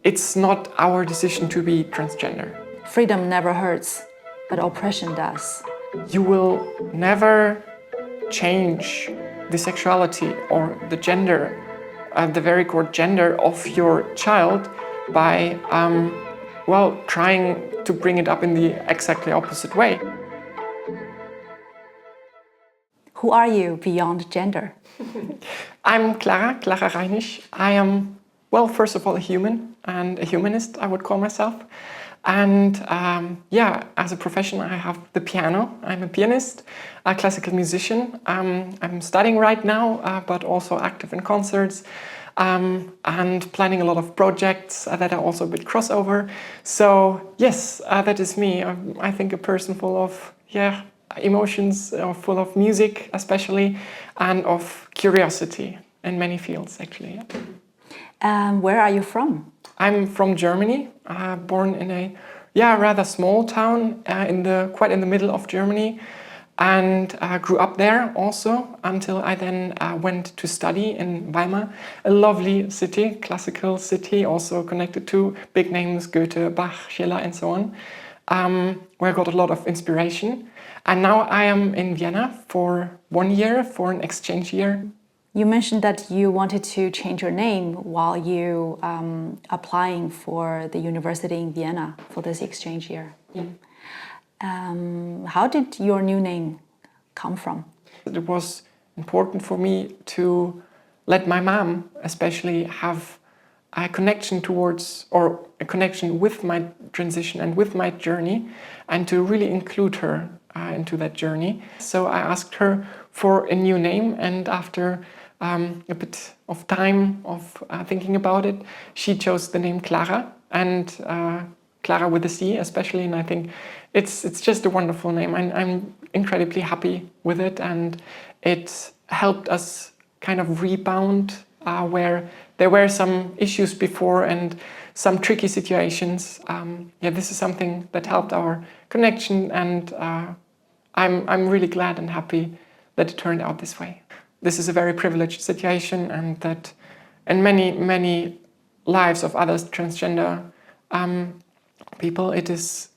It's not our decision to be transgender. Freedom never hurts, but oppression does. You will never change the sexuality or the gender, the very core gender of your child by, trying to bring it up in the exactly opposite way. Who are you beyond gender? I'm Clara Reinisch. I am, first of all, a human and a humanist, I would call myself. And as a profession, I have the piano. I'm a pianist, a classical musician. I'm studying right now, but also active in concerts and planning a lot of projects that are also a bit crossover. So yes, that is me. I think a person full of, emotions, full of music especially, and of curiosity in many fields actually. Where are you from? I'm from Germany, born in a rather small town quite in the middle of Germany, and grew up there also until I then went to study in Weimar, a lovely city, classical city, also connected to big names, Goethe, Bach, Schiller and so on, where I got a lot of inspiration. And now I am in Vienna for 1 year, for an exchange year. You mentioned that you wanted to change your name while you applying for the university in Vienna for this exchange year. Yeah. How did your new name come from? It was important for me to let my mom especially have a connection towards, or a connection with my transition and with my journey, and to really include her into that journey. So I asked her for a new name, and after a bit of time of thinking about it, she chose the name Clara, and Clara with a C especially, and I think it's just a wonderful name. I'm incredibly happy with it, and it helped us kind of rebound where there were some issues before and some tricky situations. This is something that helped our connection, and I'm really glad and happy that it turned out this way. This is a very privileged situation, and that in many lives of other transgender people, it is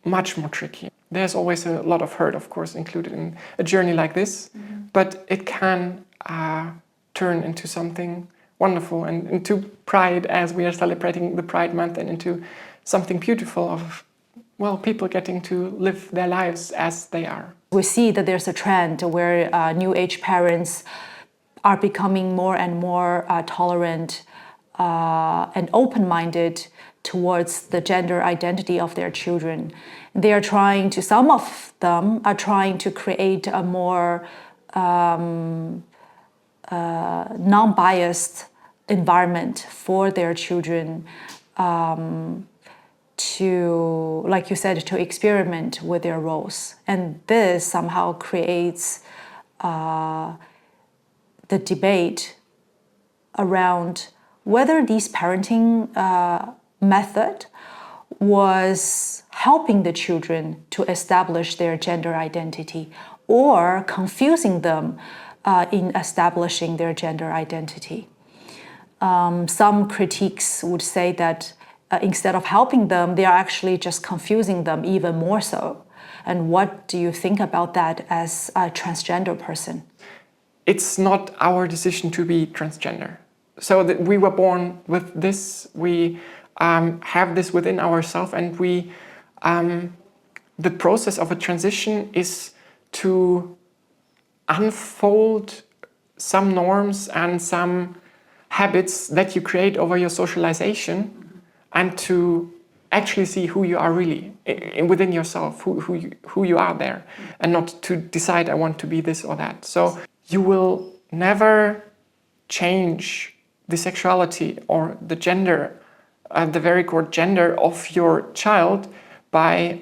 much more tricky. There's always a lot of hurt, of course, included in a journey like this, but it can turn into something wonderful and into pride, as we are celebrating the Pride Month, and into something beautiful of, people getting to live their lives as they are. We see that there's a trend where new age parents are becoming more and more tolerant and open-minded towards the gender identity of their children. Some of them are trying to create a more non-biased environment for their children to, like you said, to experiment with their roles. And this somehow creates the debate around whether this parenting method was helping the children to establish their gender identity or confusing them in establishing their gender identity. Some critiques would say that instead of helping them, they are actually just confusing them even more so. And what do you think about that as a transgender person? It's not our decision to be transgender. So that we were born with this, we have this within ourselves, and the process of a transition is to unfold some norms and some habits that you create over your socialization, and to actually see who you are really within yourself, who you are there, and not to decide I want to be this or that. So you will never change the sexuality or the gender, the very core gender of your child by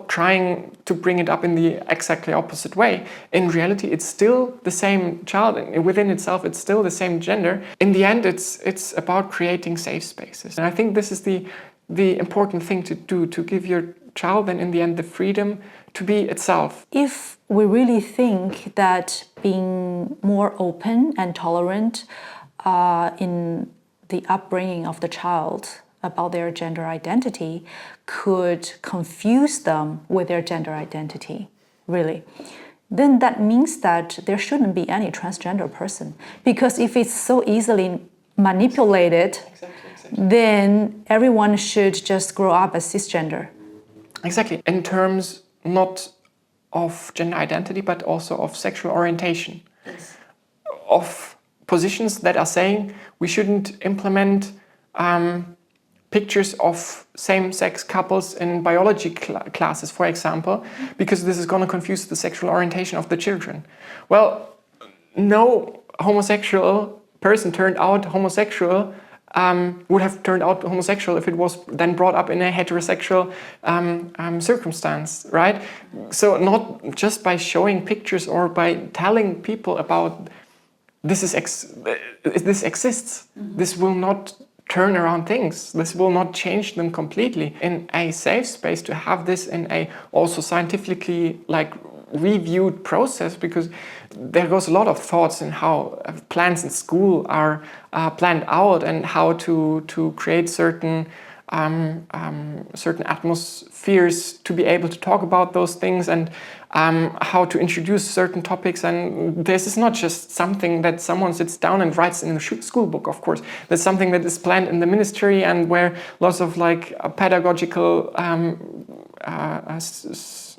trying to bring it up in the exactly opposite way. In reality, it's still the same child. Within itself, it's still the same gender. In the end, it's about creating safe spaces. And I think this is the important thing to do, to give your child then in the end the freedom to be itself. If we really think that being more open and tolerant in the upbringing of the child about their gender identity could confuse them with their gender identity, really, then that means that there shouldn't be any transgender person. Because if it's so easily manipulated, then everyone should just grow up as cisgender. Exactly. In terms not of gender identity, but also of sexual orientation. Yes. Of positions that are saying we shouldn't implement pictures of same-sex couples in biology classes, for example, because this is going to confuse the sexual orientation of the children. Well, no homosexual person turned out homosexual would have turned out homosexual if it was then brought up in a heterosexual circumstance, right? So not just by showing pictures or by telling people about this exists, this will not turn around things. This will not change them completely. In a safe space to have this in a also scientifically reviewed process, because there goes a lot of thoughts in how plans in school are planned out and how to create certain atmospheres to be able to talk about those things, and how to introduce certain topics. And this is not just something that someone sits down and writes in a school book, of course. There's something that is planned in the ministry and where lots of pedagogical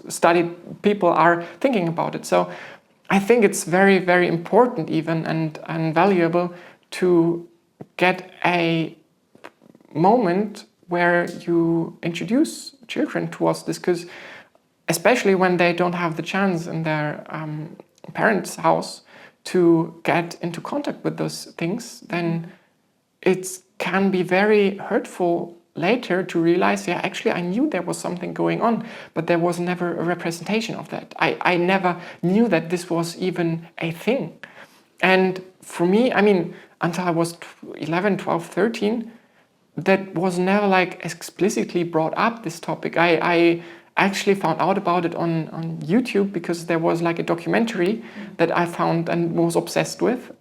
studied people are thinking about it. So I think it's very, very important even and valuable to get a moment where you introduce children towards this, because especially when they don't have the chance in their parents' house to get into contact with those things, then it can be very hurtful later to realize, yeah, actually I knew there was something going on, but there was never a representation of that. I never knew that this was even a thing. And for me, I mean, until I was 11, 12, 13, that was never explicitly brought up, this topic. I actually found out about it on YouTube because there was a documentary that I found and was obsessed with,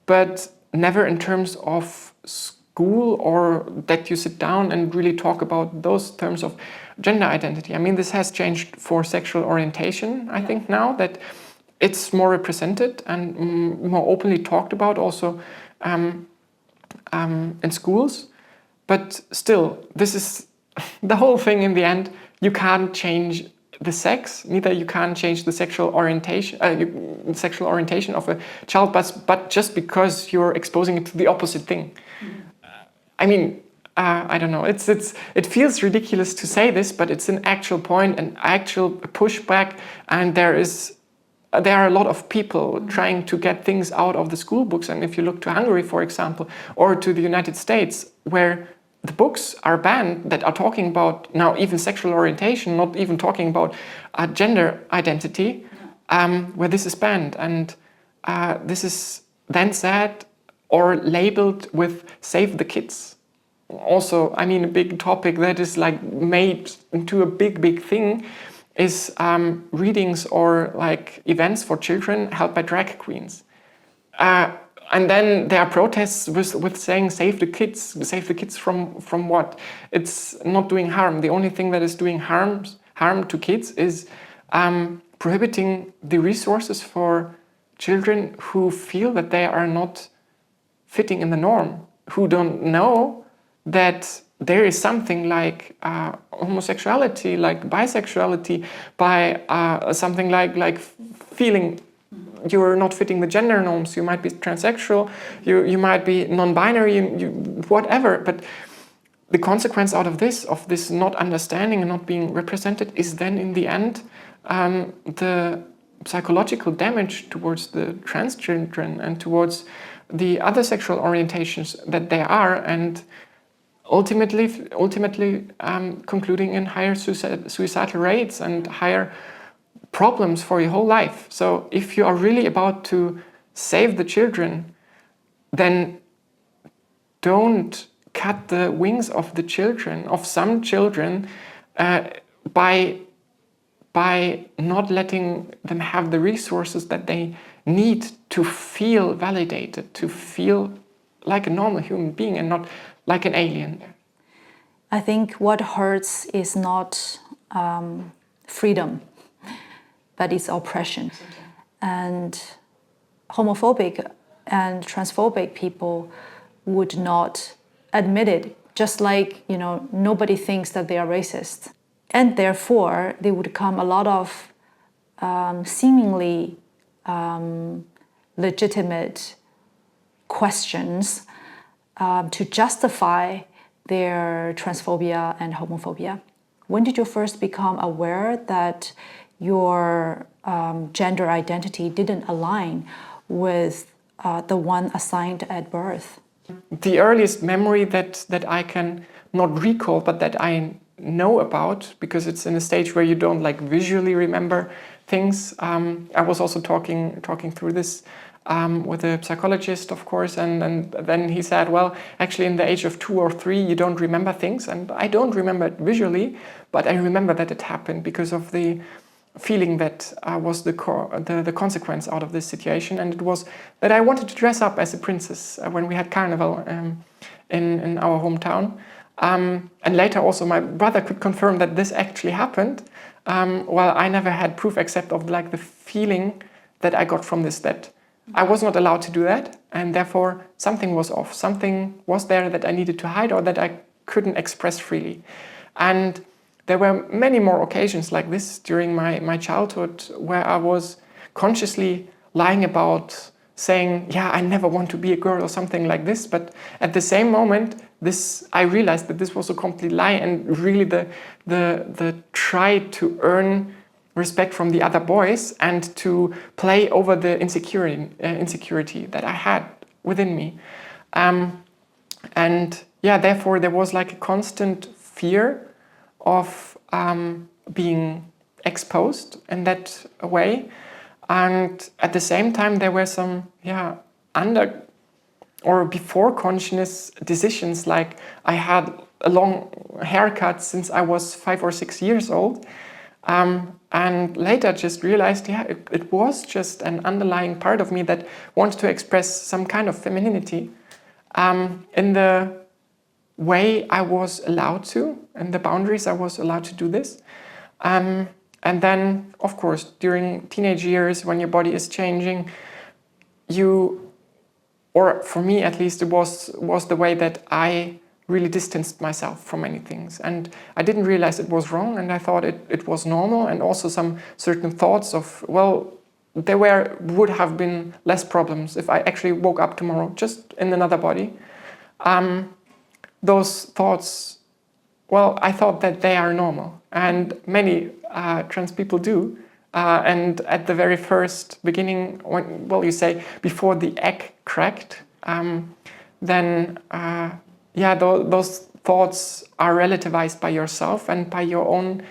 but never in terms of school or that you sit down and really talk about those terms of gender identity. I mean, this has changed for sexual orientation, I think now that it's more represented and more openly talked about also in schools. But still, this is the whole thing in the end. You can't change the sex, neither you can't change the sexual orientation of a child, but just because you're exposing it to the opposite thing. I mean, I don't know. It feels ridiculous to say this, but it's an actual point, an actual pushback, and there are a lot of people trying to get things out of the school books. And if you look to Hungary, for example, or to the United States, where the books are banned that are talking about now even sexual orientation, not even talking about gender identity, where this is banned. And this is then said or labeled with "save the kids." Also, I mean, a big topic that is made into a big thing is readings or events for children held by drag queens. And then there are protests with saying save the kids from what? It's not doing harm. The only thing that is doing harm to kids is prohibiting the resources for children who feel that they are not fitting in the norm, who don't know that there is something like homosexuality, like bisexuality, by something like feeling you're not fitting the gender norms. You might be transsexual, you might be non-binary, whatever. But the consequence out of this not understanding and not being represented is then in the end the psychological damage towards the trans children and towards the other sexual orientations that they are, and ultimately concluding in higher suicidal rates and higher problems for your whole life. So if you are really about to save the children, then don't cut the wings of the children, of some children, by not letting them have the resources that they need to feel validated, to feel like a normal human being and not like an alien. I think what hurts is not freedom, but it's oppression. And homophobic and transphobic people would not admit it, just like, you know, nobody thinks that they are racist. And therefore, there would come a lot of seemingly legitimate questions to justify their transphobia and homophobia. When did you first become aware that your gender identity didn't align with the one assigned at birth? The earliest memory that I can not recall, but that I know about, because it's in a stage where you don't like visually remember things. I was also talking through this with a psychologist, of course, and then he said, well, actually in the age of 2 or 3 you don't remember things, and I don't remember it visually, but I remember that it happened because of the feeling that was the consequence out of this situation, and it was that I wanted to dress up as a princess when we had carnival in our hometown. And later also my brother could confirm that this actually happened. Well, I never had proof except of like the feeling that I got from this, that I was not allowed to do that, and therefore something was off. Something was there that I needed to hide or that I couldn't express freely. And there were many more occasions like this during my childhood where I was consciously lying about saying, yeah, I never want to be a girl or something like this. But at the same moment, I realized that this was a complete lie, and really the try to earn respect from the other boys and to play over the insecurity that I had within me. And yeah, therefore there was like a constant fear of being exposed in that way. And at the same time, there were some, under or before consciousness decisions, like I had a long haircut since I was 5 or 6 years old. And later just realized, it was just an underlying part of me that wanted to express some kind of femininity in the way I was allowed to, and the boundaries I was allowed to do this. And then, of course, during teenage years, when your body is changing, or for me at least, it was the way that I really distanced myself from many things. And I didn't realize it was wrong, and I thought it was normal, and also some certain thoughts of, well, there would have been less problems if I actually woke up tomorrow just in another body. Those thoughts, well, I thought that they are normal, and many trans people do. And at the very first beginning, you say before the egg cracked, then those thoughts are relativized by yourself and by your own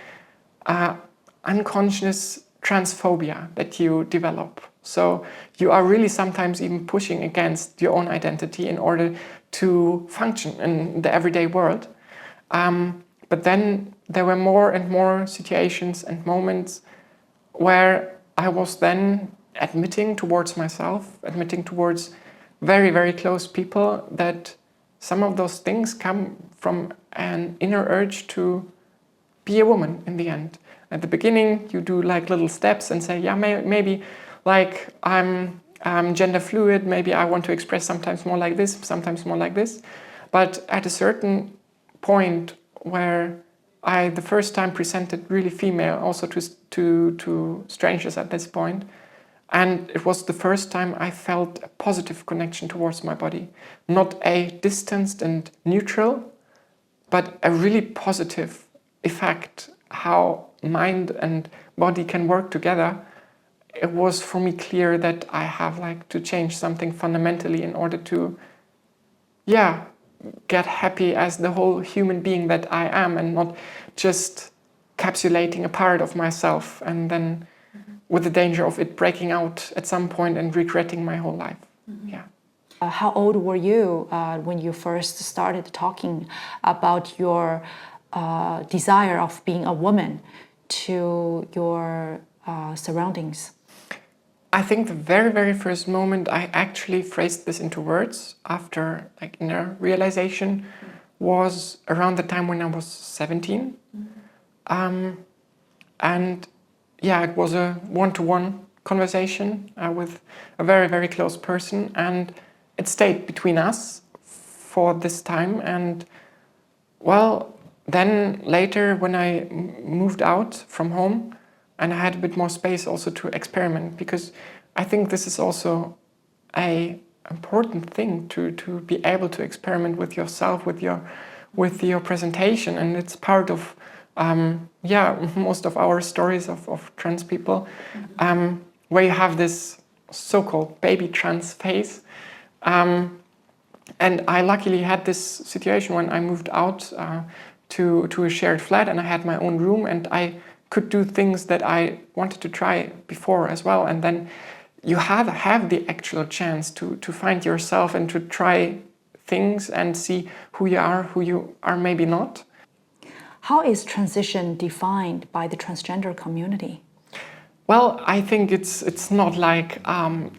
unconscious transphobia that you develop. So you are really sometimes even pushing against your own identity in order to function in the everyday world. But then there were more and more situations and moments where I was then admitting towards myself, admitting towards very, very close people, that some of those things come from an inner urge to be a woman in the end. At the beginning, you do like little steps and say, maybe like I'm gender fluid, maybe I want to express sometimes more like this, sometimes more like this. But at a certain point where I the first time presented really female also to strangers at this point, and it was the first time I felt a positive connection towards my body. Not a distanced and neutral, but a really positive effect, how mind and body can work together. It was for me clear that I have to change something fundamentally in order to get happy as the whole human being that I am, and not just capsulating a part of myself and then with the danger of it breaking out at some point and regretting my whole life. How old were you when you first started talking about your desire of being a woman to your surroundings? I think the very, very first moment I actually phrased this into words after like inner realization was around the time when I was 17. And yeah, it was a one-to-one conversation with a very, very close person, and it stayed between us for this time. And well, then later when I moved out from home and I had a bit more space also to experiment, because I think this is also a important thing to be able to experiment with yourself, with your presentation, and it's part of most of our stories of trans people, where you have this so-called baby trans phase. And I luckily had this situation when I moved out to a shared flat, and I had my own room, and I could do things that I wanted to try before as well. And then you have the actual chance to find yourself and to try things and see who you are maybe not. How is transition defined by the transgender community? Well, I think it's not like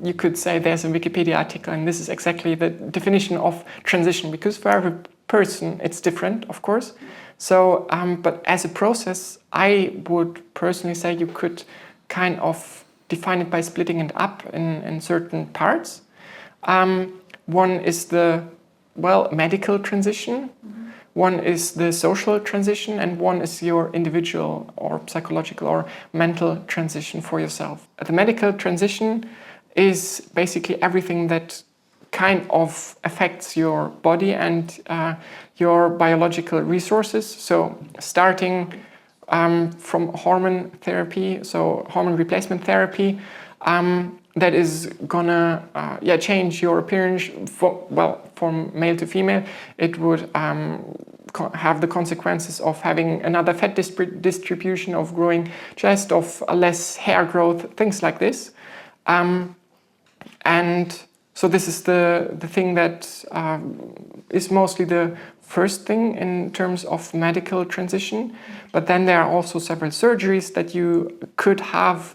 you could say there's a Wikipedia article and this is exactly the definition of transition, because for every person it's different, of course. So, but as a process, I would personally say you could kind of define it by splitting it up in certain parts. One is the, medical transition. One is the social transition, and one is your individual or psychological or mental transition for yourself. The medical transition is basically everything that kind of affects your body and your biological resources. So starting from hormone therapy, so hormone replacement therapy, that is gonna change your appearance from male to female. It would have the consequences of having another fat distribution, of growing chest, of less hair growth, things like this. And so this is the thing that is mostly the first thing in terms of medical transition. But then there are also several surgeries that you could have.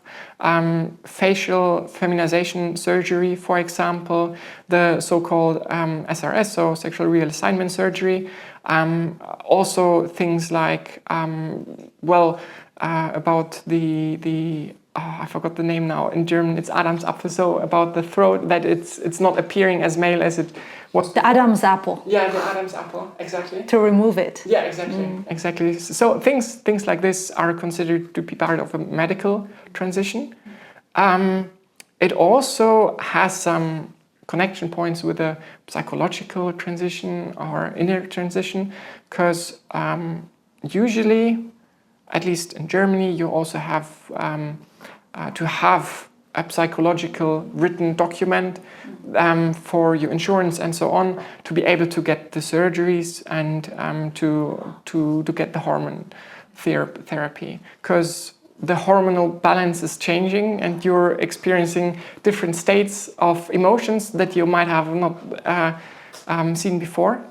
Facial feminization surgery, for example, the so-called SRS, so sexual reassignment surgery. Also things like, about the I forgot the name now. In German, it's Adamsapfel. So about the throat, that it's not appearing as male as it was. The Adamsapfel. Yeah, the Adamsapfel, exactly. To remove it. Yeah, exactly. So things like this are considered to be part of a medical transition. It also has some connection points with a psychological transition or inner transition, because usually, at least in Germany, you also have to have a psychological written document for your insurance and so on, to be able to get the surgeries and to get the hormone therapy, because the hormonal balance is changing and you're experiencing different states of emotions that you might have not seen before.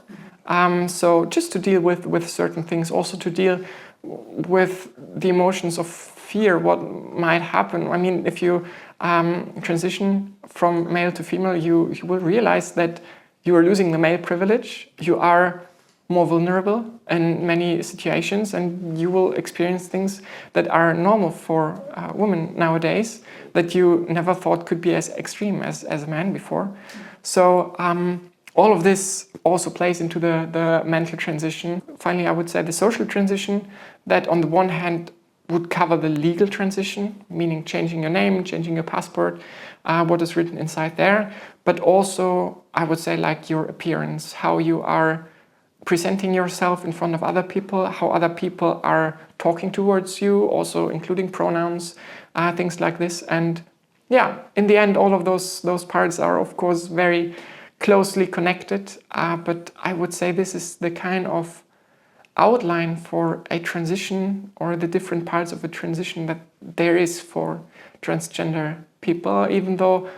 So just to deal with certain things, also to deal with the emotions of fear, what might happen. I mean, if you transition from male to female, you will realize that you are losing the male privilege. You are more vulnerable in many situations, and you will experience things that are normal for women nowadays that you never thought could be as extreme as a man before. So all of this also plays into the mental transition. Finally, I would say the social transition, that on the one hand would cover the legal transition, meaning changing your name, changing your passport, what is written inside there, but also I would say like your appearance, how you are presenting yourself in front of other people, how other people are talking towards you, also including pronouns, things like this. And yeah, in the end, all of those parts are of course very closely connected, but I would say this is the kind of outline for a transition, or the different parts of a transition that there is for transgender people, even though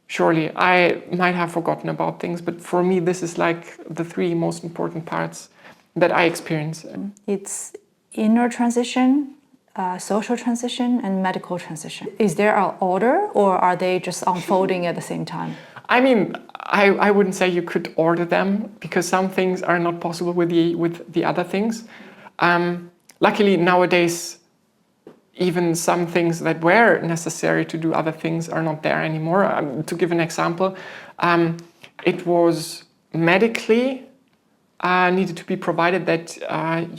surely I might have forgotten about things, but for me this is like the three most important parts that I experience. It's inner transition, social transition and medical transition? Is there an order, or are they just unfolding at the same time? I mean, I wouldn't say you could order them, because some things are not possible with the other things. Luckily, nowadays, even some things that were necessary to do other things are not there anymore. To give an example, it was medically needed to be provided that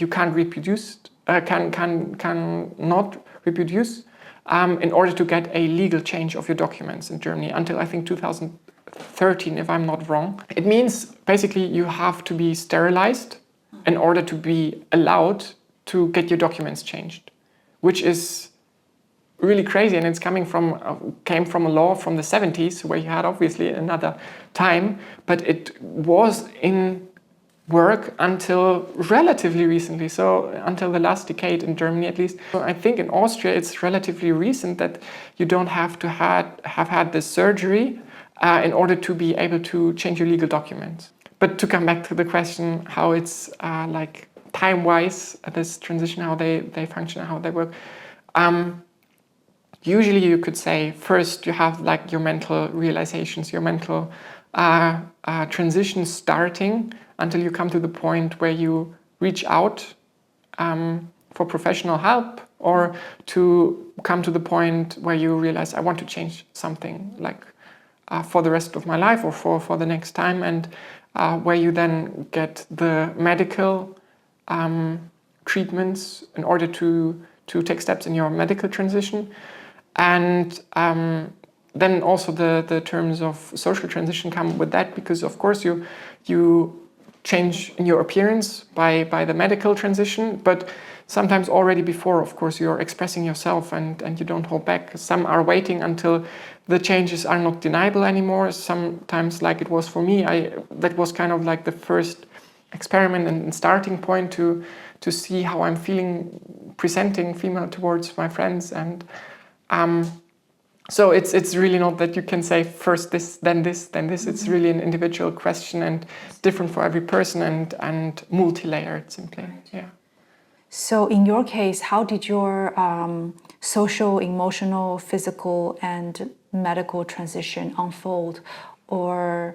you can't reproduce, cannot reproduce, in order to get a legal change of your documents in Germany until I think 2013, if I'm not wrong. It means basically you have to be sterilized in order to be allowed to get your documents changed, which is really crazy, and it's came from a law from the 70s, where you had obviously another time, but it was in work until relatively recently, so until the last decade in Germany at least. So I think in Austria it's relatively recent that you don't have to have had this surgery in order to be able to change your legal documents. But to come back to the question, how it's like time-wise, this transition, how they function, how they work. Usually you could say first you have like your mental realizations, your mental transition starting until you come to the point where you reach out for professional help, or to come to the point where you realize I want to change something, like for the rest of my life or for the next time, and where you then get the medical treatments in order to take steps in your medical transition. And then also the terms of social transition come with that, because of course you change in your appearance by the medical transition, but sometimes already before, of course, you're expressing yourself and you don't hold back. Some are waiting until the changes are not deniable anymore. Sometimes, like it was for me, that was kind of like the first experiment and starting point to see how I'm feeling presenting female towards my friends. And so it's really not that you can say first this, then this, then this. It's really an individual question and different for every person and multi-layered simply. Yeah. So in your case, how did your social, emotional, physical, and medical transition unfold? Or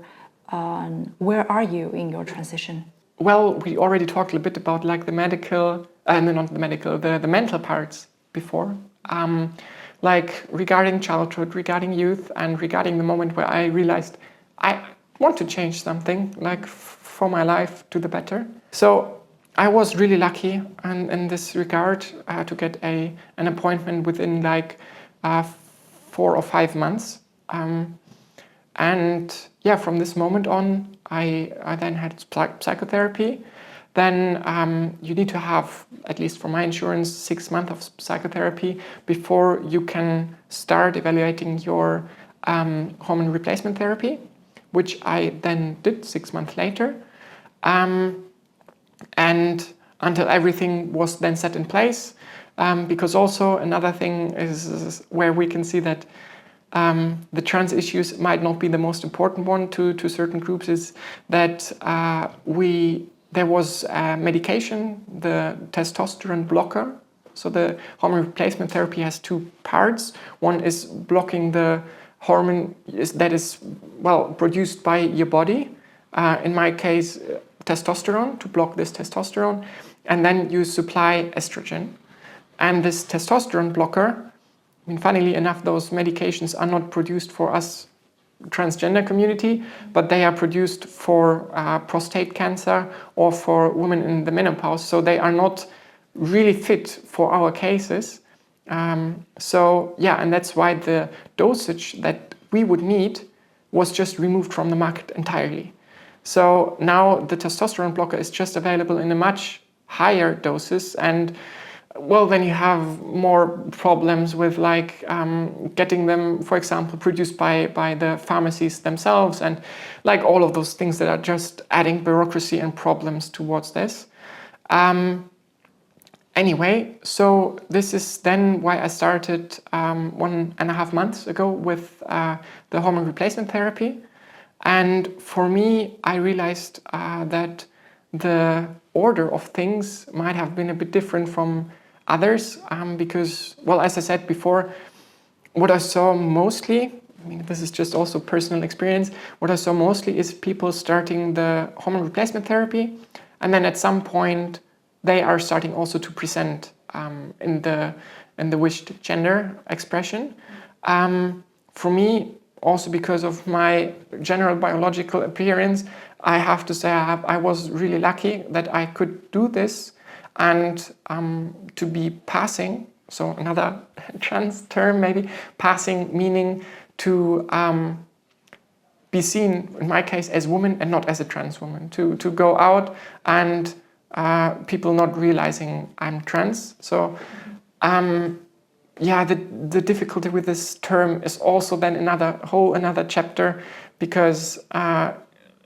where are you in your transition? Well, we already talked a bit about like the medical, the mental parts before. Like regarding childhood, regarding youth, and regarding the moment where I realized I want to change something, like for my life to the better. So I was really lucky in this regard to get an appointment within like 4 or 5 months. And yeah, from this moment on, I then had psychotherapy. Then you need to have, at least for my insurance, 6 months of psychotherapy before you can start evaluating your hormone replacement therapy, which I then did 6 months later. And until everything was then set in place, because also another thing is where we can see that the trans issues might not be the most important one to certain groups, is that there was medication, the testosterone blocker. So the hormone replacement therapy has 2 parts. One is blocking the hormone that is produced by your body. In my case, testosterone, to block this testosterone, and then you supply estrogen. And this testosterone blocker, I mean, funnily enough, those medications are not produced for us transgender community, but they are produced for prostate cancer or for women in the menopause. So they are not really fit for our cases. So yeah, and that's why the dosage that we would need was just removed from the market entirely. So now the testosterone blocker is just available in a much higher doses, and well, then you have more problems with like getting them, for example, produced by the pharmacies themselves, and like all of those things that are just adding bureaucracy and problems towards this. Anyway, so this is then why I started 1.5 months ago with the hormone replacement therapy. And for me, I realized that the order of things might have been a bit different from others, because, well, as I said before, what I saw mostly, I mean, this is just also personal experience, what I saw mostly is people starting the hormone replacement therapy, and then at some point they are starting also to present in the wished gender expression. For me, also because of my general biological appearance, I have to say I was really lucky that I could do this and to be passing. So another trans term maybe, passing meaning to be seen, in my case, as woman and not as a trans woman. To go out and people not realizing I'm trans. So yeah, the difficulty with this term is also then another chapter, because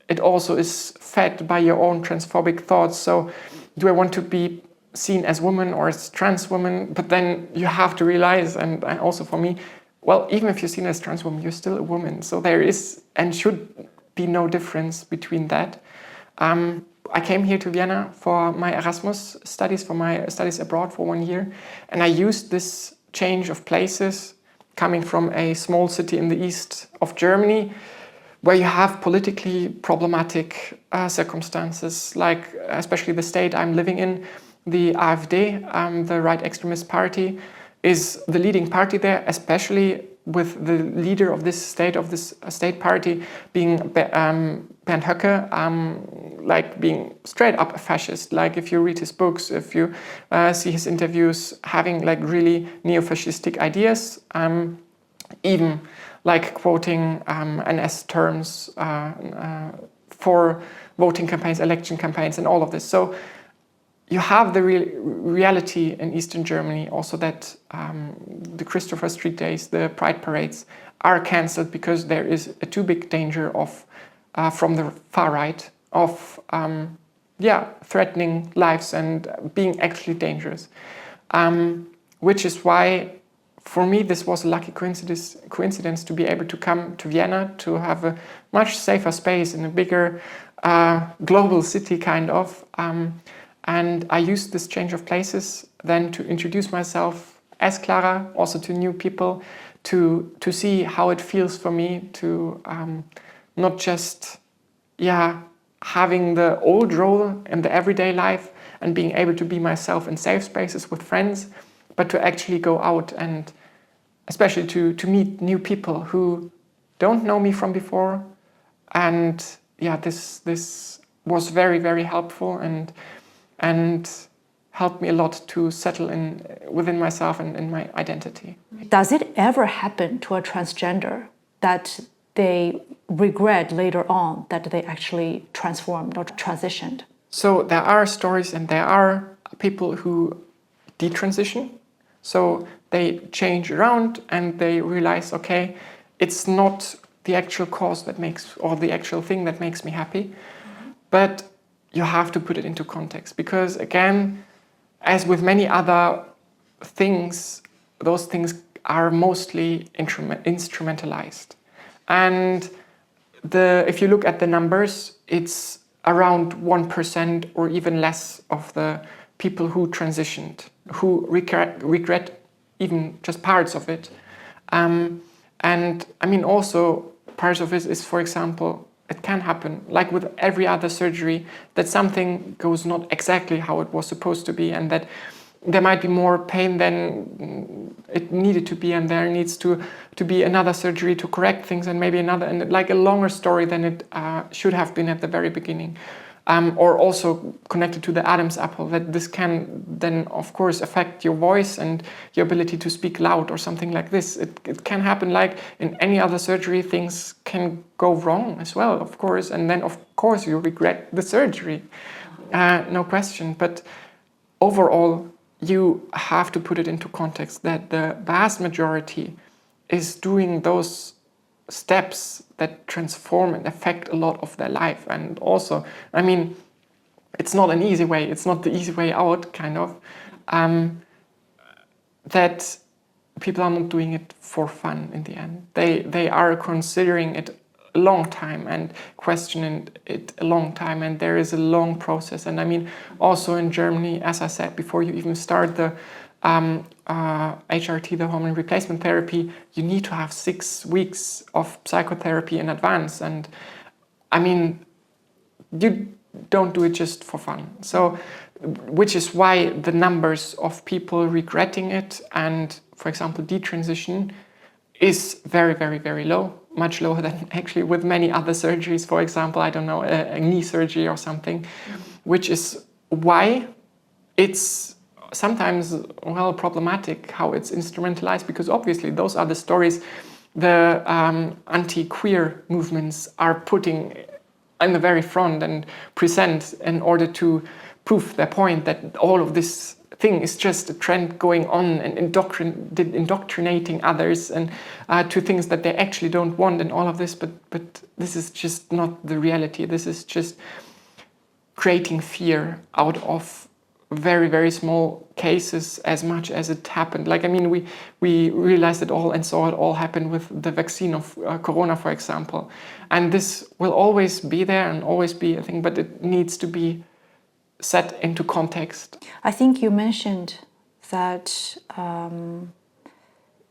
it also is fed by your own transphobic thoughts. So do I want to be seen as woman or as trans woman? But then you have to realize, and also for me, well, even if you're seen as trans woman, you're still a woman. So there is and should be no difference between that. I came here to Vienna for my Erasmus studies, for my studies abroad for 1 year. And I used this change of places, coming from a small city in the east of Germany, where you have politically problematic circumstances, like especially the state I'm living in, the AfD, the right extremist party, is the leading party there, especially with the leader of this state party being Bernd Höcke, like being straight up a fascist. Like if you read his books, if you see his interviews, having like really neo-fascistic ideas, even like quoting NS terms for voting campaigns, election campaigns, and all of this. So you have the reality in Eastern Germany also that the Christopher Street Days, the Pride Parades are cancelled because there is a too big danger of from the far right of threatening lives and being actually dangerous, which is why for me this was a lucky coincidence to be able to come to Vienna, to have a much safer space in a bigger global city kind of. And I used this change of places then to introduce myself as Clara, also to new people, to see how it feels for me to not just having the old role in the everyday life and being able to be myself in safe spaces with friends, but to actually go out and especially to meet new people who don't know me from before. And this was very, very helpful and helped me a lot to settle in within myself and in my identity. Does it ever happen to a transgender that they regret later on that they actually transformed or transitioned? So there are stories and there are people who detransition. So they change around and they realize, okay, it's not the actual cause that makes, or the actual thing that makes me happy, but you have to put it into context, because again, as with many other things, those things are mostly instrumentalized. And if you look at the numbers, it's around 1% or even less of the people who transitioned, who regret even just parts of it. And I mean, also parts of it is, for example, it can happen, like with every other surgery, that something goes not exactly how it was supposed to be, and that there might be more pain than it needed to be, and there needs to be another surgery to correct things, and maybe another, and like a longer story than it should have been at the very beginning. Or also connected to the Adam's apple, that this can then, of course, affect your voice and your ability to speak loud or something like this. It can happen like in any other surgery. Things can go wrong as well, of course, and then, of course, you regret the surgery, no question. But overall, you have to put it into context that the vast majority is doing those steps that transform and affect a lot of their life. And also, I mean, it's not an easy way, it's not the easy way out, kind of, that people are not doing it for fun in the end. They are considering it a long time and questioning it a long time, and there is a long process. And I mean, also in Germany, as I said, before you even start the HRT, the hormone replacement therapy, you need to have 6 weeks of psychotherapy in advance. And I mean, you don't do it just for fun. So, which is why the numbers of people regretting it and, for example, detransition is very, very, very low, much lower than actually with many other surgeries. For example, I don't know, a knee surgery or something, which is why it's sometimes, well, problematic how it's instrumentalized, because obviously those are the stories the anti-queer movements are putting in the very front and present in order to prove their point that all of this thing is just a trend going on and indoctrinating others and to things that they actually don't want and all of this, but this is just not the reality. This is just creating fear out of very, very small cases as much as it happened. Like, I mean, we realized it all and saw it all happen with the vaccine of Corona, for example. And this will always be there and always be a thing, but it needs to be set into context. I think you mentioned that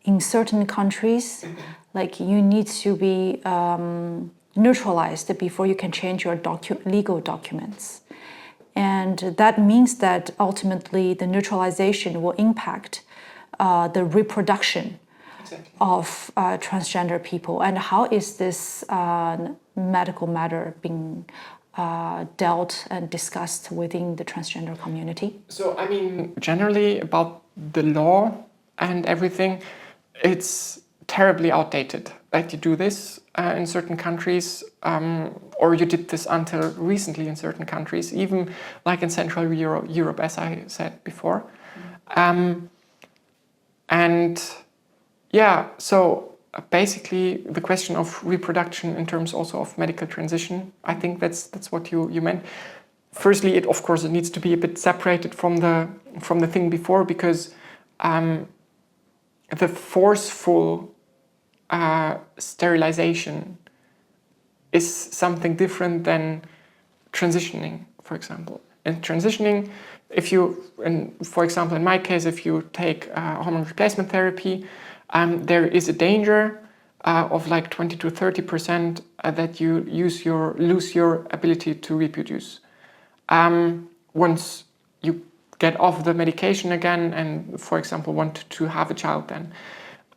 in certain countries, like you need to be neutralized before you can change your legal documents. And that means that ultimately the neutralization will impact the reproduction of transgender people. And how is this medical matter being dealt and discussed within the transgender community? So, I mean, generally about the law and everything, it's terribly outdated. Like, you do this in certain countries, or you did this until recently in certain countries, even like in Central Europe, as I said before. And yeah, so basically the question of reproduction in terms also of medical transition, I think that's what you meant. Firstly, it of course it needs to be a bit separated from the thing before, because the forceful sterilization is something different than transitioning, for example. In transitioning, if you, for example, in my case, if you take hormone replacement therapy, there is a danger of like 20 to 30% that you lose your ability to reproduce. Once you get off the medication again and, for example, want to have a child then.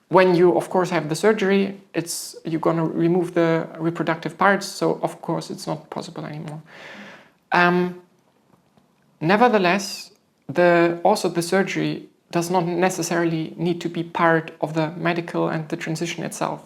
When you, of course, have the surgery, you're going to remove the reproductive parts, so of course it's not possible anymore. Nevertheless, also the surgery does not necessarily need to be part of the medical and the transition itself.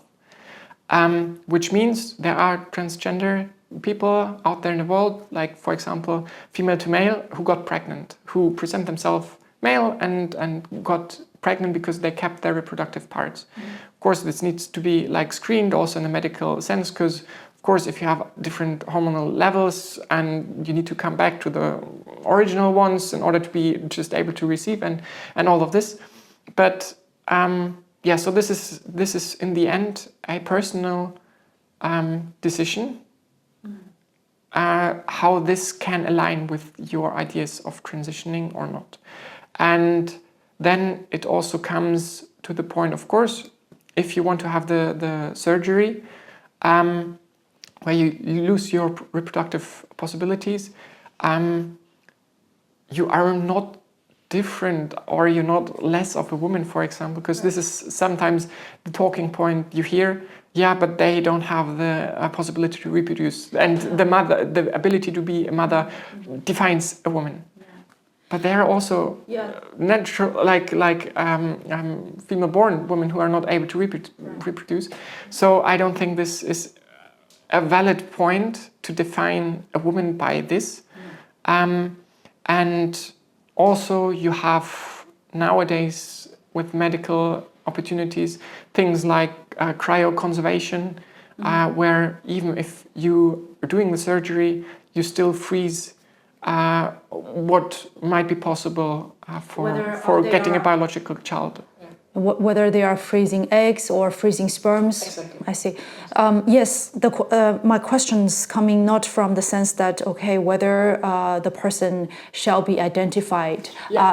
Which means there are transgender people out there in the world, like, for example, female to male, who got pregnant, who present themselves male and got pregnant because they kept their reproductive parts. Of course, this needs to be like screened also in a medical sense, because of course, if you have different hormonal levels and you need to come back to the original ones in order to be just able to receive and all of this. But yeah, so this is in the end a personal decision how this can align with your ideas of transitioning or not. And then it also comes to the point, of course, if you want to have the surgery where you lose your reproductive possibilities, you are not different, or you're not less of a woman, for example, because this is sometimes the talking point you hear. Yeah, but they don't have the possibility to reproduce, and the ability to be a mother defines a woman. But there are also natural, like female-born women who are not able to reproduce. So I don't think this is a valid point to define a woman by this. And also you have nowadays with medical opportunities things like cryoconservation, where even if you are doing the surgery, you still freeze what might be possible for getting a biological child. whether they are freezing eggs or freezing sperms. Exactly. I see. Yes, my question's coming not from the sense that, okay, whether the person shall be identified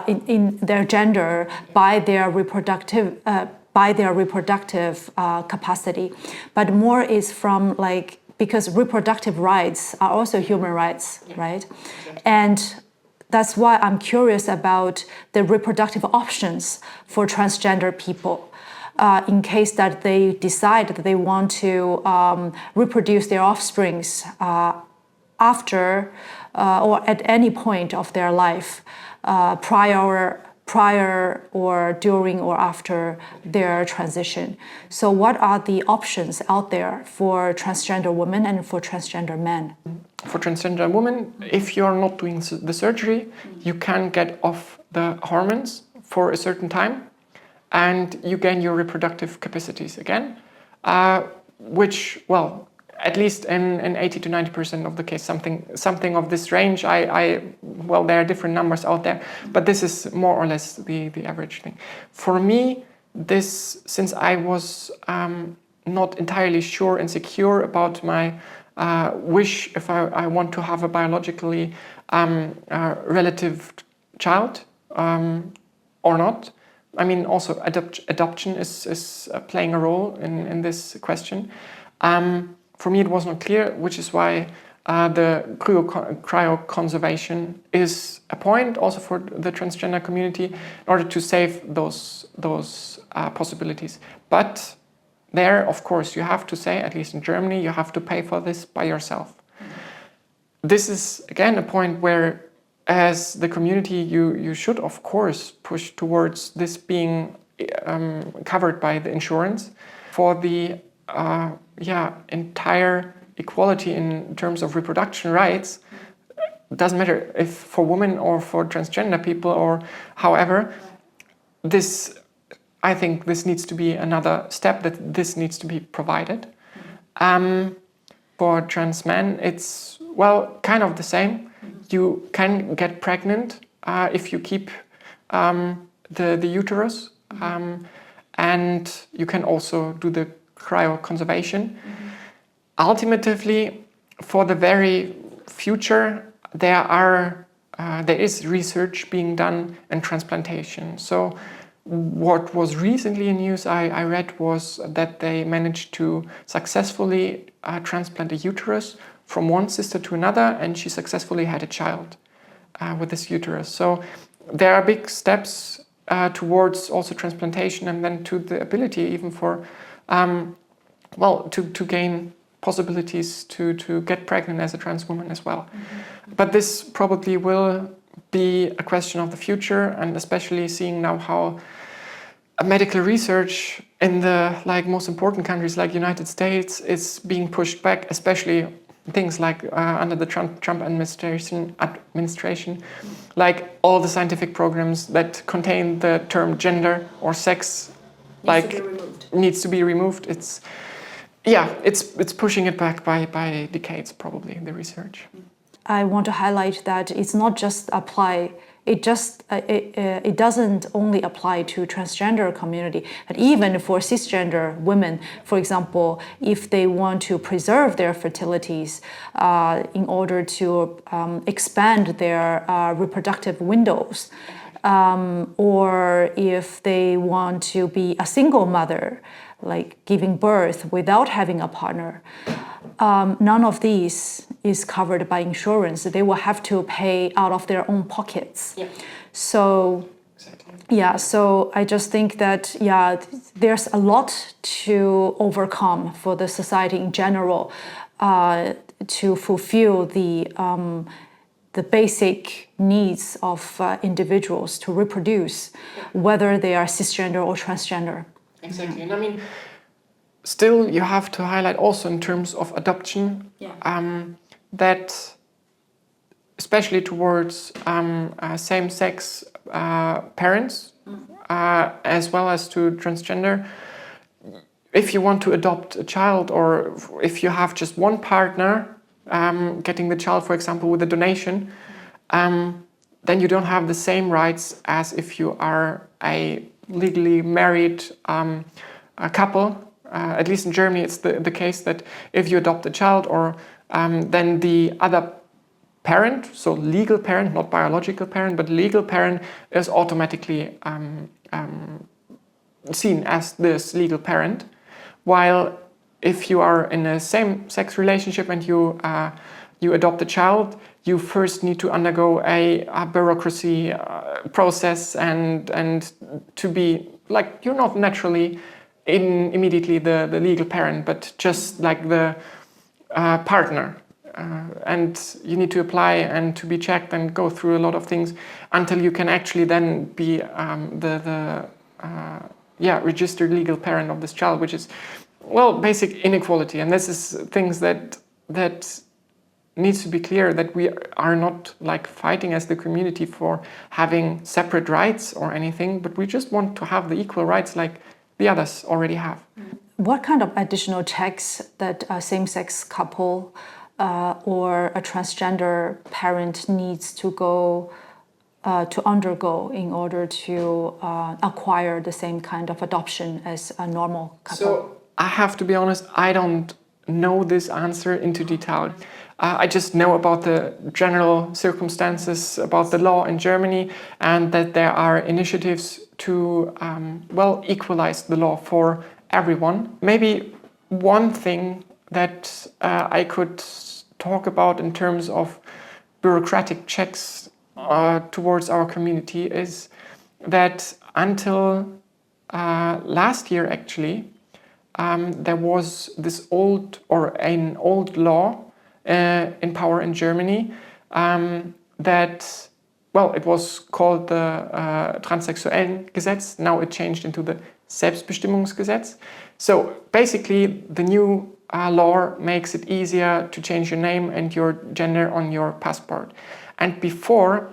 in their gender by their reproductive capacity, but more is from like, because reproductive rights are also human rights, right? Exactly. And that's why I'm curious about the reproductive options for transgender people. In case that they decide that they want to reproduce their offsprings after or at any point of their life, prior or during or after their transition. So what are the options out there for transgender women and for transgender men? For transgender women, if you're not doing the surgery, you can get off the hormones for a certain time and you gain your reproductive capacities again, which, well, at least in 80 to 90% of the case, something of this range. Well, there are different numbers out there, but this is more or less the average thing. For me, this, since I was not entirely sure and secure about my wish if I want to have a biologically relative child or not. I mean, also adoption is playing a role in this question. For me, it was not clear, which is why the cryoconservation is a point also for the transgender community in order to save those possibilities. But there, of course, you have to say, at least in Germany, you have to pay for this by yourself. This is, again, a point where, as the community, you should, of course, push towards this being covered by the insurance for the entire equality in terms of reproduction rights. It doesn't matter if for women or for transgender people or however. This, I think this needs to be another step, that this needs to be provided. For trans men, it's, well, kind of the same. You can get pregnant if you keep the uterus, and you can also do the cryoconservation. Ultimately, for the very future, there is research being done in transplantation. So what was recently in news I read was that they managed to successfully transplant a uterus from one sister to another, and she successfully had a child with this uterus. So there are big steps towards also transplantation, and then to the ability even for, to gain possibilities to get pregnant as a trans woman as well. But this probably will be a question of the future, and especially seeing now how medical research in the most important countries like United States is being pushed back, especially things like under the Trump administration, like all the scientific programs that contain the term gender or sex, needs to be removed. It's pushing it back by decades, probably, the research. I want to highlight that it's not just apply. It doesn't only apply to transgender community, but even for cisgender women, for example, if they want to preserve their fertilities in order to expand their reproductive windows, or if they want to be a single mother, like giving birth without having a partner. None of these is covered by insurance. They will have to pay out of their own pockets. Yeah. So, exactly. So I just think that, there's a lot to overcome for the society in general to fulfill the basic needs of individuals to reproduce, whether they are cisgender or transgender. Exactly. And I mean, still, you have to highlight also in terms of adoption that, especially towards same-sex parents, as well as to transgender, if you want to adopt a child, or if you have just one partner getting the child, for example, with a donation, then you don't have the same rights as if you are a legally married couple, at least in Germany, it's the case that if you adopt a child, or then the other parent, so legal parent, not biological parent, but legal parent, is automatically seen as this legal parent. While if you are in a same-sex relationship and you adopt a child, you first need to undergo a bureaucracy process and to be like, you're not naturally immediately the legal parent, but just like the partner. And you need to apply and to be checked and go through a lot of things until you can actually then be the registered legal parent of this child, which is, well, basic inequality. And this is things that needs to be clear, that we are not like fighting as the community for having separate rights or anything, but we just want to have the equal rights like the others already have. What kind of additional checks that a same-sex couple or a transgender parent needs to undergo in order to acquire the same kind of adoption as a normal couple? So I have to be honest, I don't know this answer into detail. I just know about the general circumstances, about the law in Germany, and that there are initiatives to equalize the law for everyone. Maybe one thing that I could talk about in terms of bureaucratic checks towards our community is that until last year, actually, there was an old law in power in Germany that, well, it was called the Transsexuellengesetz. Now it changed into the Selbstbestimmungsgesetz. So basically, the new law makes it easier to change your name and your gender on your passport. And before,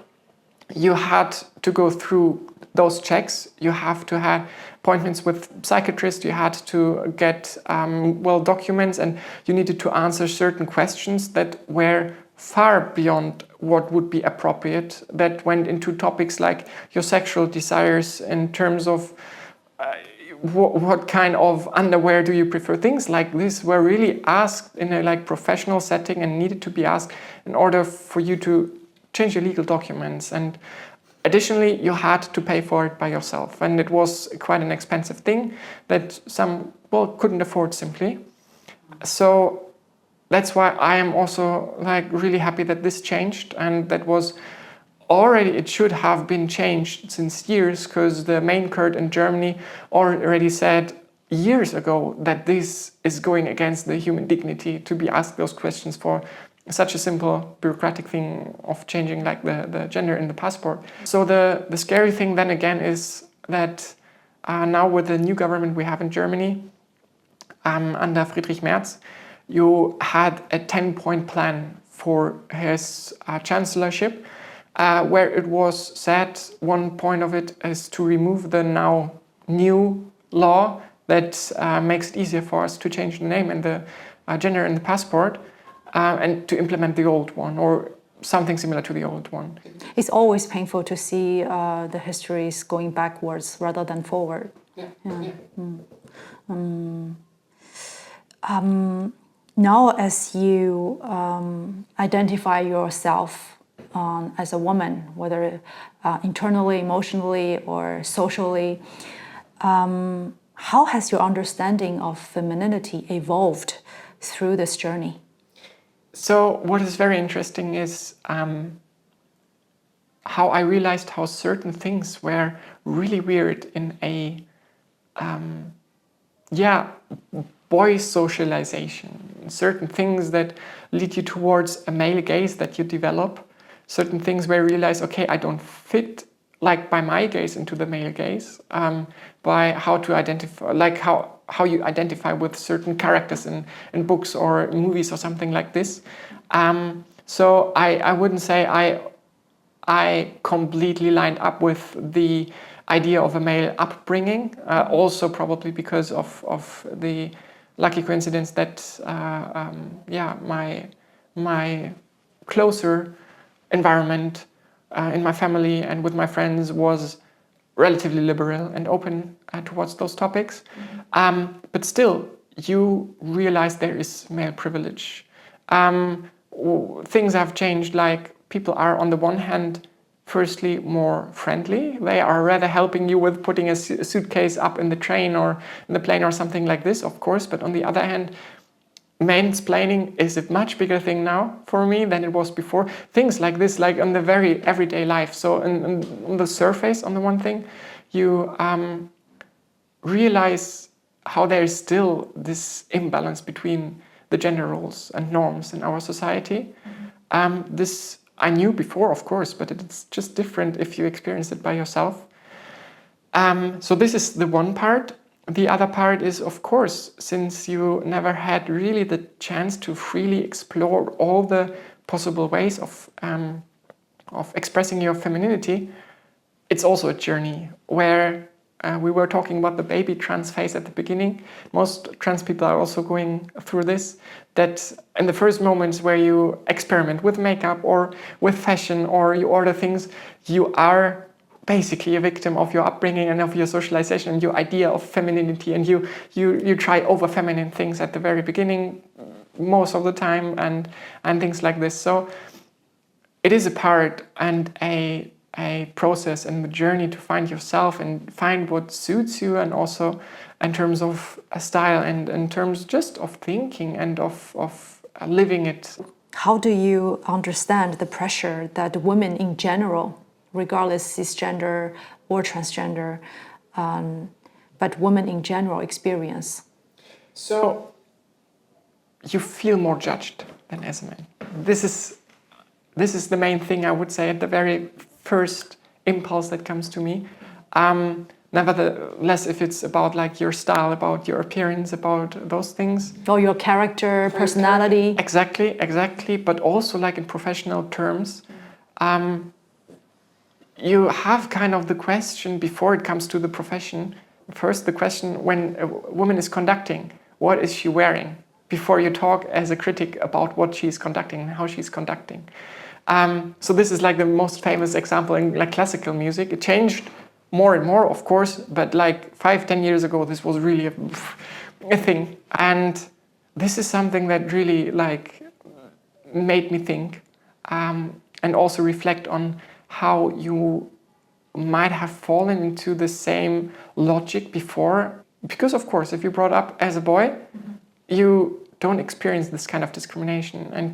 you had to go through those checks. You have to have appointments with psychiatrists, you had to get documents, and you needed to answer certain questions that were far beyond what would be appropriate, that went into topics like your sexual desires in terms of what kind of underwear do you prefer. Things like this were really asked in a professional setting and needed to be asked in order for you to change your legal documents. And additionally, you had to pay for it by yourself, and it was quite an expensive thing that some couldn't afford simply. So that's why I am also really happy that this changed, and that was already, it should have been changed since years, because the main court in Germany already said years ago that this is going against the human dignity to be asked those questions for such a simple bureaucratic thing of changing the gender in the passport. So the scary thing then again is that now with the new government we have in Germany, under Friedrich Merz, you had a 10-point plan for his chancellorship, where it was said one point of it is to remove the now new law that makes it easier for us to change the name and the gender in the passport, and to implement the old one or something similar to the old one. It's always painful to see the histories going backwards rather than forward. Yeah. Now, as you identify yourself as a woman, whether internally, emotionally, or socially, how has your understanding of femininity evolved through this journey? So what is very interesting is how I realized how certain things were really weird in a boy socialization. Certain things that lead you towards a male gaze that you develop. Certain things where you realize, okay, I don't fit by my gaze into the male gaze. By how to identify, how you identify with certain characters in books or movies or something like this. So I wouldn't say I completely lined up with the idea of a male upbringing. Also probably because of the lucky coincidence that my closer environment in my family and with my friends was relatively liberal and open towards those topics. But still, you realize there is male privilege. Things have changed, like people are on the one hand firstly more friendly. They are rather helping you with putting a suitcase up in the train or in the plane or something like this, of course. But on the other hand, mansplaining is a much bigger thing now for me than it was before. Things like this, like on the very everyday life. So on the surface, on the one thing, you realize how there is still this imbalance between the gender roles and norms in our society. This I knew before, of course, but it's just different if you experience it by yourself. So this is the one part. The other part is, of course, since you never had really the chance to freely explore all the possible ways of expressing your femininity, it's also a journey where we were talking about the baby trans phase at the beginning. Most trans people are also going through this, that in the first moments where you experiment with makeup or with fashion or you order things, you are basically a victim of your upbringing and of your socialization and your idea of femininity, and you try over feminine things at the very beginning most of the time and things like this. So it is a part and a process and the journey to find yourself and find what suits you, and also in terms of a style and in terms just of thinking and of living it. How do you understand the pressure that women in general, regardless cisgender or transgender, but women in general experience? So you feel more judged than as a man. This is the main thing I would say at the very first impulse that comes to me. Nevertheless, if it's about like your style, about your appearance, about those things. Or your character, personality. Exactly. But also like in professional terms, you have kind of the question before it comes to the profession. First, the question when a woman is conducting, what is she wearing? Before you talk as a critic about what she's conducting and how she's conducting. So this is like the most famous example in like classical music. It changed more and more, of course, but like 5-10 years ago, this was really a thing. And this is something that really like made me think and also reflect on how you might have fallen into the same logic before. Because of course, if you're brought up as a boy, you don't experience this kind of discrimination, and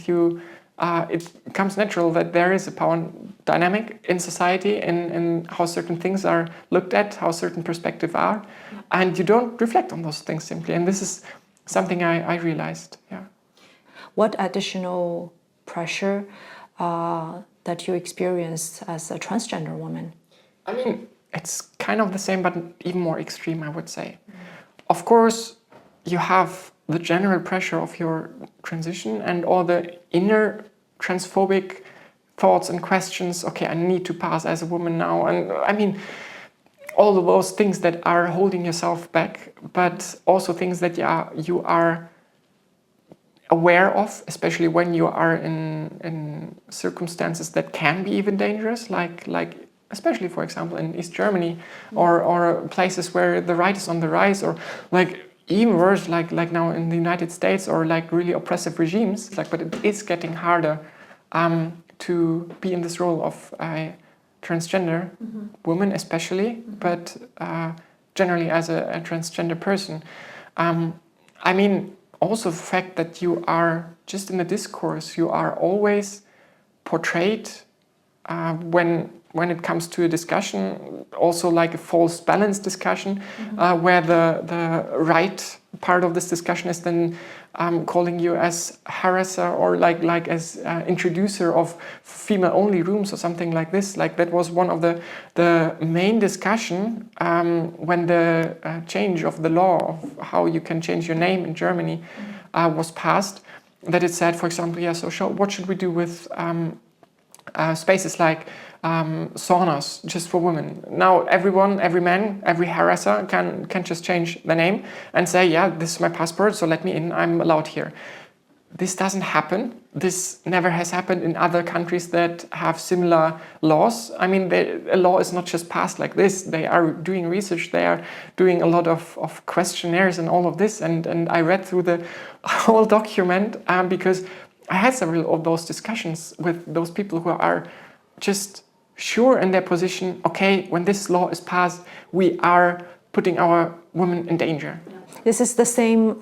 it becomes natural that there is a power dynamic in society in how certain things are looked at, how certain perspectives are, and you don't reflect on those things simply. And this is something I realized. Yeah. What additional pressure that you experienced as a transgender woman? I mean, it's kind of the same, but even more extreme, I would say. Of course, you have the general pressure of your transition and all the inner transphobic thoughts and questions. Okay, I need to pass as a woman now. And I mean, all of those things that are holding yourself back, but also things that you are aware of, especially when you are in circumstances that can be even dangerous, like especially, for example, in East Germany or places where the right is on the rise, or like even worse, like now in the United States, or like really oppressive regimes. But it is getting harder to be in this role of a transgender woman, especially, but generally as a transgender person. I mean, also the fact that you are just in the discourse, you are always portrayed when it comes to a discussion, also like a false balance discussion, where the right part of this discussion is then calling you as harasser or like as introducer of female-only rooms or something like this. Like that was one of the main discussion when the change of the law of how you can change your name in Germany was passed. That it said, for example, what should we do with spaces like saunas just for women? Now every man, every harasser can just change the name and say, yeah, this is my passport, so let me in, I'm allowed here. this doesn't happen. This never has happened in other countries that have similar laws. I mean, a law is not just passed like this. They are doing research. They are doing a lot of questionnaires and all of this. And I read through the whole document because I had several of those discussions with those people who are just sure in their position, okay, when this law is passed, we are putting our women in danger. This is the same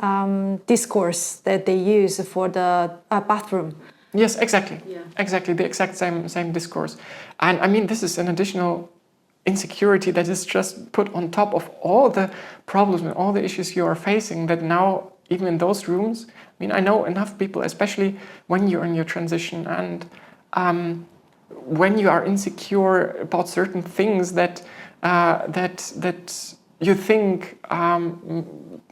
discourse that they use for the bathroom. Yes, exactly. Yeah. Exactly, the exact same discourse. And I mean, this is an additional insecurity that is just put on top of all the problems and all the issues you are facing, that now, even in those rooms, I mean, I know enough people, especially when you're in your transition and when you are insecure about certain things that you think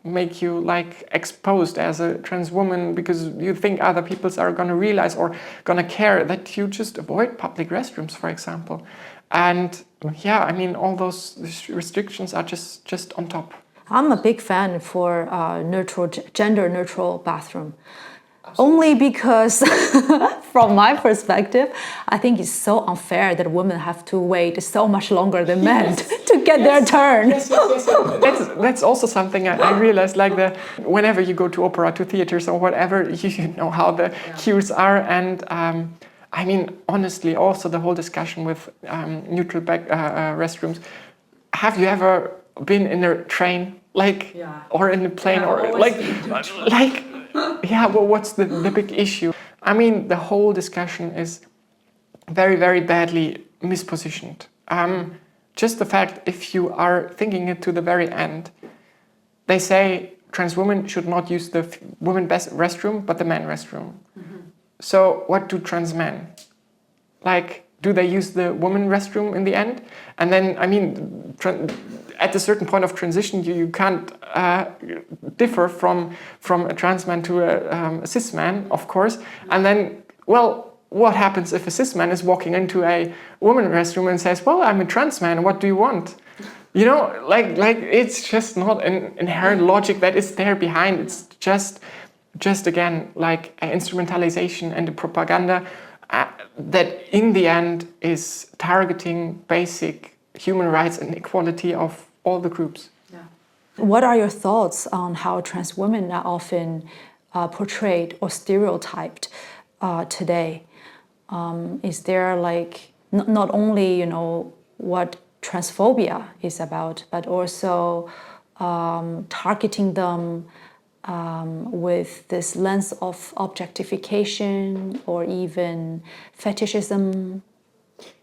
make you like exposed as a trans woman, because you think other people are going to realize or going to care, that you just avoid public restrooms, for example. And yeah, I mean, all those restrictions are just on top. I'm a big fan for gender neutral bathroom. Only because, from my perspective, I think it's so unfair that women have to wait so much longer than men to get their turn. Yes. That's also something I realized, like whenever you go to opera, to theaters or whatever, you know how the queues are. And I mean, honestly, also the whole discussion with neutral restrooms. Have you ever been in a train, or in a plane, or yeah, well, what's the big issue? I mean, the whole discussion is very, very badly mispositioned. Just the fact, if you are thinking it to the very end, they say trans women should not use the women restroom, but the men restroom. Mm-hmm. So what do trans men? Do they use the woman restroom in the end? And then, I mean, at a certain point of transition, you can't differ from a trans man to a cis man, of course. And then, well, what happens if a cis man is walking into a woman restroom and says, well, I'm a trans man, what do you want? You know, it's just not an inherent logic that is there behind. It's just again, like an instrumentalization and a propaganda that in the end is targeting basic human rights and equality of all the groups. Yeah. What are your thoughts on how trans women are often portrayed or stereotyped today? Is there not only what transphobia is about, but also targeting them with this lens of objectification or even fetishism?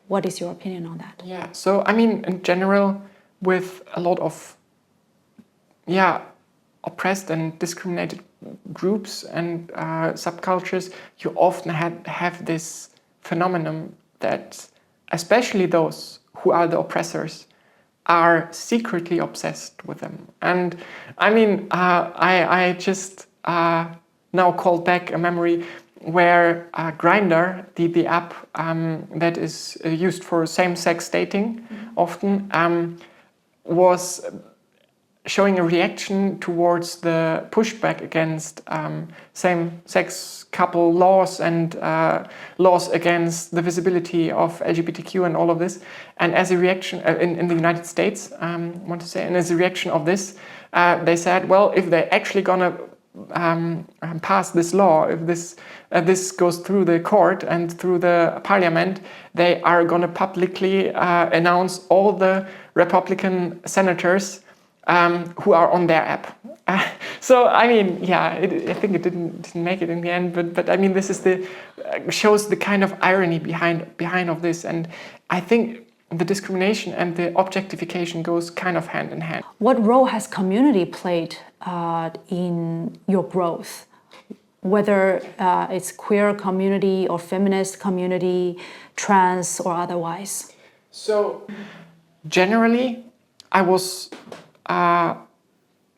What is your opinion on that? Yeah, so I mean, in general, with a lot of oppressed and discriminated groups and subcultures, you often have this phenomenon that especially those who are the oppressors are secretly obsessed with them. And I mean, I just now called back a memory where Grindr, the app that is used for same-sex dating, often was showing a reaction towards the pushback against same-sex couple laws and laws against the visibility of LGBTQ and all of this. And as a reaction in the United States, I want to say, and as a reaction of this, they said, well, if they're actually gonna pass this law, if this goes through the court and through the parliament, they are gonna publicly announce all the Republican senators who are on their app. So I mean, I think it didn't make it in the end, but I mean, this is shows the kind of irony behind of this, and I think the discrimination and the objectification goes kind of hand in hand. What role has community played in your growth? Whether it's queer community or feminist community, trans or otherwise? So generally, I was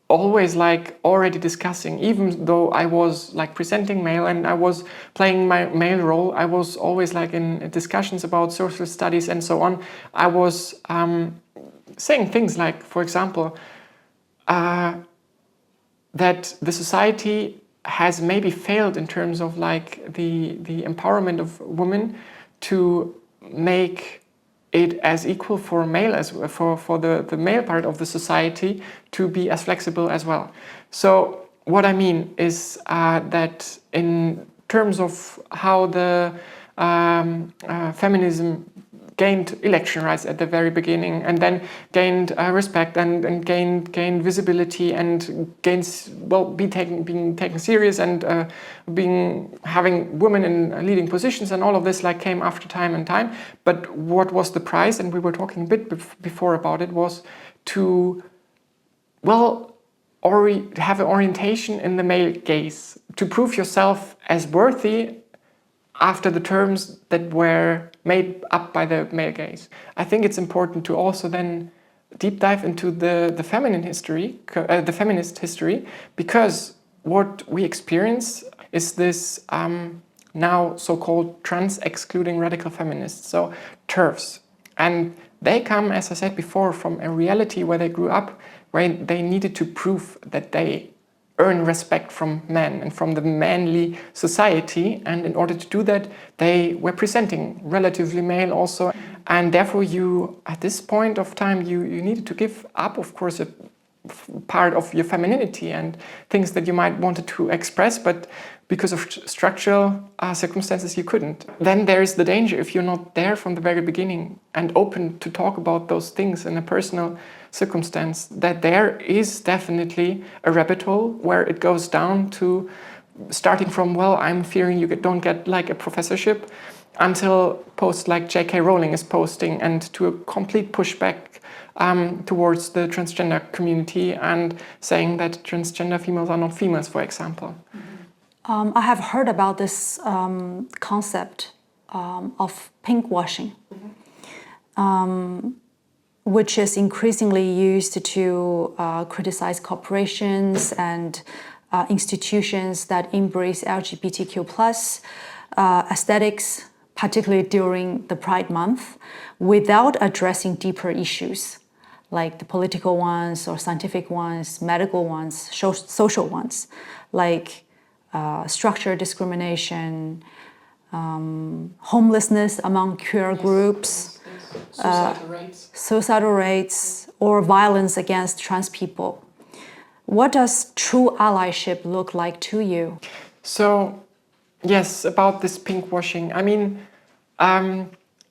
always already discussing, even though I was presenting male and I was playing my male role, I was always in discussions about social studies and so on. I was saying things like, for example, that the society has maybe failed in terms of like the empowerment of women to make it as equal for male as for the male part of the society to be as flexible as well. So what I mean is that in terms of how the feminism gained election rights at the very beginning, and then gained respect and gained visibility, and gains being taken serious, and having women in leading positions, and all of this like came after time and time. But what was the price? And we were talking a bit before about it, was to have an orientation in the male gaze, to prove yourself as worthy after the terms that were made up by the male gaze. I think it's important to also then deep dive into the feminine history, the feminist history, because what we experience is this now so-called trans-excluding radical feminists, so TERFs. And they come, as I said before, from a reality where they grew up, where they needed to prove that they earn respect from men and from the manly society, and in order to do that they were presenting relatively male also, and therefore you, at this point of time, you needed to give up, of course, a part of your femininity and things that you might wanted to express, but because of structural circumstances you couldn't. Then there is the danger, if you're not there from the very beginning and open to talk about those things in a personal circumstance, that there is definitely a rabbit hole where it goes down to starting from, well, I'm fearing you don't get like a professorship, until posts like J.K. Rowling is posting, and to a complete pushback towards the transgender community and saying that transgender females are not females, for example. I have heard about this concept of pinkwashing, which is increasingly used to criticize corporations and institutions that embrace LGBTQ+ aesthetics, particularly during the Pride Month, without addressing deeper issues like the political ones or scientific ones, medical ones, social ones, like structural discrimination, homelessness among queer groups, suicidal rates, or violence against trans people. What does true allyship look like to you? So, yes, about this pinkwashing. I mean,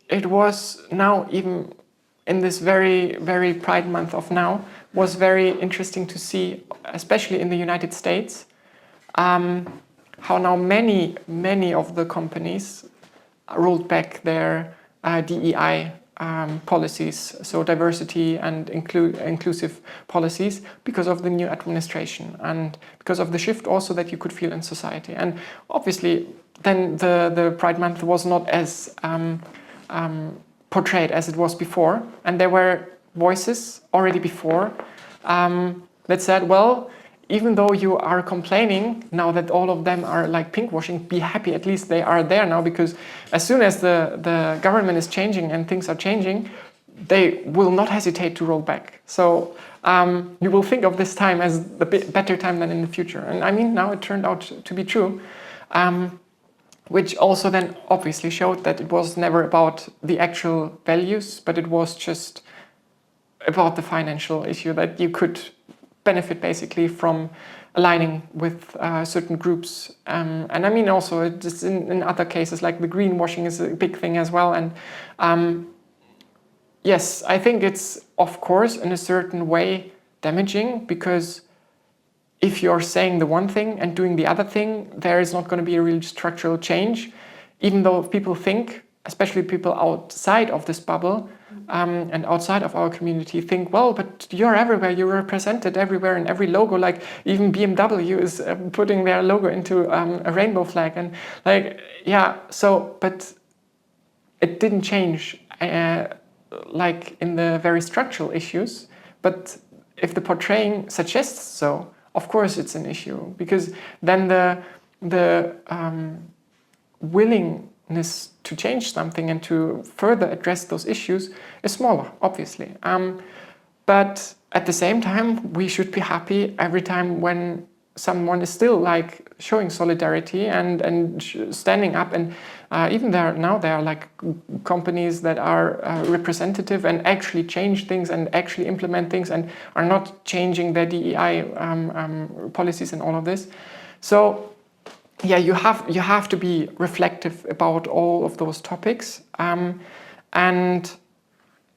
it was now, even in this very, very Pride Month of now, was very interesting to see, especially in the United States, how now many of the companies rolled back their DEI policies, so diversity and inclusive policies, because of the new administration and because of the shift also that you could feel in society. And obviously then the Pride Month was not as portrayed as it was before, and there were voices already before that said, well, even though you are complaining now that all of them are like pinkwashing, be happy, at least they are there now, because as soon as the government is changing and things are changing, they will not hesitate to roll back. So you will think of this time as a bit better time than in the future. And I mean, now it turned out to be true, which also then obviously showed that it was never about the actual values, but it was just about the financial issue, that you could benefit basically from aligning with certain groups. And I mean also it's in other cases, like the greenwashing is a big thing as well. And yes, I think it's of course in a certain way damaging, because if you're saying the one thing and doing the other thing, there is not going to be a real structural change, even though people think, especially people outside of this bubble and outside of our community, think, well, but you're everywhere, you're represented everywhere in every logo, like even BMW is putting their logo into a rainbow flag, and like, yeah, so, but it didn't change like in the very structural issues. But if the portraying suggests so, of course it's an issue, because then the willingness to change something and to further address those issues is smaller, obviously. But at the same time, we should be happy every time when someone is still like showing solidarity and standing up, and even there are like companies that are representative and actually change things and actually implement things and are not changing their DEI policies and all of this. So yeah, you have to be reflective about all of those topics, and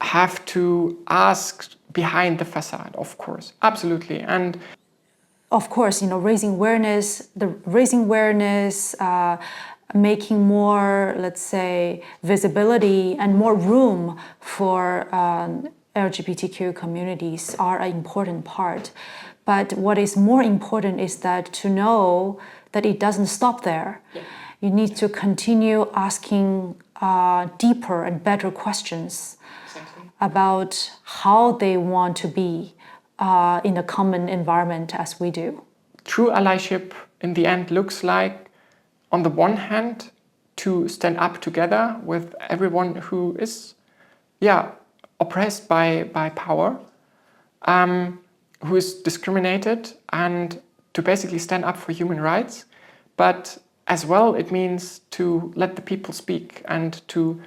have to ask behind the facade, of course, absolutely. And of course, raising awareness, making more, let's say, visibility and more room for LGBTQ communities are an important part. But what is more important is that to know that it doesn't stop there. Yeah. You need to continue asking deeper and better questions. Exactly. About how they want to be in a common environment as we do. True allyship in the end looks like, on the one hand, to stand up together with everyone who is oppressed by power, who is discriminated, and to basically stand up for human rights. But as well, it means to let the people speak and to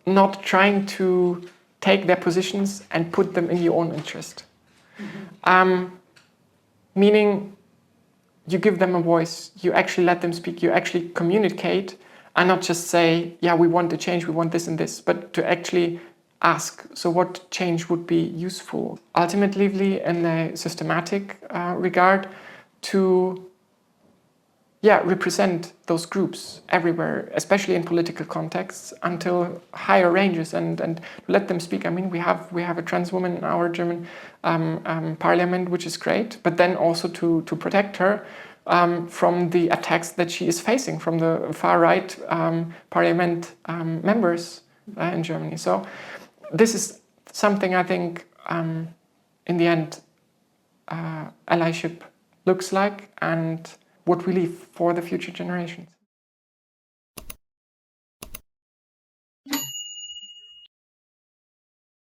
not trying to take their positions and put them in your own interest. Mm-hmm. Meaning you give them a voice, you actually let them speak, you actually communicate, and not just say, yeah, we want a change, we want this and this, but to actually ask, so what change would be useful? Ultimately, in a systematic regard, to represent those groups everywhere, especially in political contexts, until higher ranges and let them speak. I mean, we have a trans woman in our German parliament, which is great, but then also to protect her from the attacks that she is facing from the far-right parliament members in Germany. So this is something I think, in the end, allyship looks like, and what we leave for the future generations.